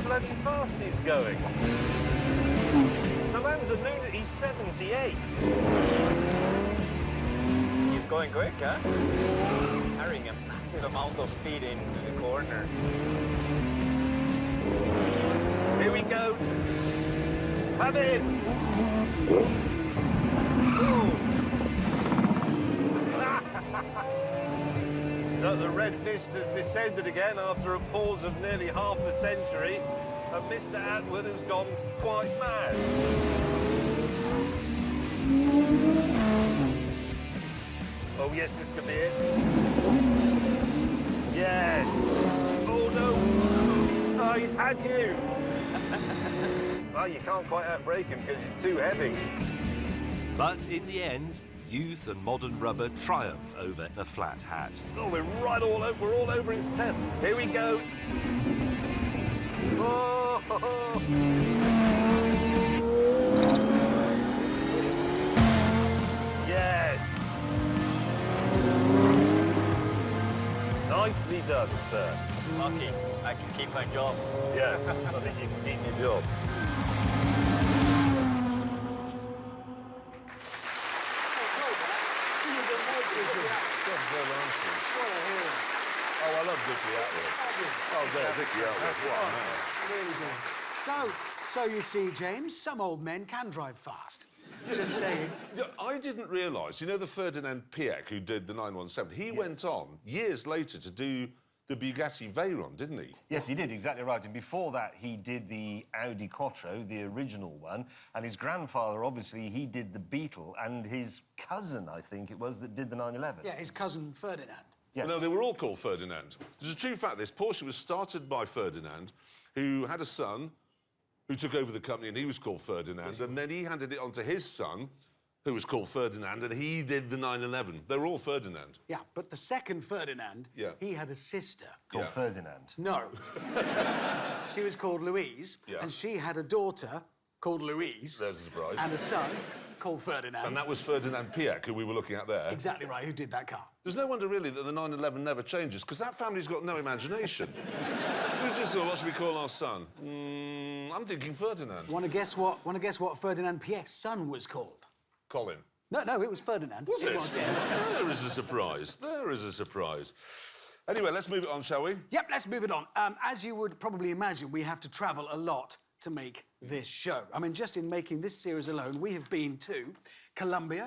bloody fast he's going. The man's a lunatic. He's 78. He's going quick, huh? Carrying a massive amount of speed into the corner. Here we go. Have in. So the red mist has descended again after a pause of nearly half a century, and Mr. Atwood has gone quite mad. Oh yes, this could be it. Yes. Oh no. Oh, he's had you. Well, you can't quite outbrake him because he's too heavy. But in the end, youth and modern rubber triumph over the flat hat. Oh, we're all over his tent. Here we go. Oh, ho, ho. Yes. Nicely done, sir. Lucky, I can keep my job. Yeah, I think you can keep your job. Oh, I love Dickie Atwood. Oh, there, Dickie Atwood. Really good. So you see, James, some old men can drive fast. Just saying. Yeah, I didn't realise, you know the Ferdinand Piëch who did the 917, he went on years later to do the Bugatti Veyron, didn't he? Yes, he did, exactly right. And before that, he did the Audi Quattro, the original one. And his grandfather, obviously, he did the Beetle. And his cousin, I think it was, that did the 911. Yeah, his cousin Ferdinand. Yes. Well, no, they were all called Ferdinand. There's a true fact, this Porsche was started by Ferdinand, who had a son who took over the company, and he was called Ferdinand. And then he handed it on to his son, who was called Ferdinand, and he did the 911. They were all Ferdinand. Yeah, but the second Ferdinand, he had a sister. Called Ferdinand. No. She was called Louise, and she had a daughter called Louise. There's a surprise. And a son called Ferdinand. And that was Ferdinand Piëch, who we were looking at there. Exactly right, who did that car. There's no wonder, really, that the 911 never changes, because that family's got no imagination. We just thought, what should we call our son? I'm thinking Ferdinand. Want to guess what Ferdinand Piëch's son was called? Colin. No, it was Ferdinand. Was it? Was, yeah. There is a surprise. There is a surprise. Anyway, let's move it on, shall we? Yep, let's move it on. As you would probably imagine, we have to travel a lot to make this show. I mean, just in making this series alone, we have been to Colombia,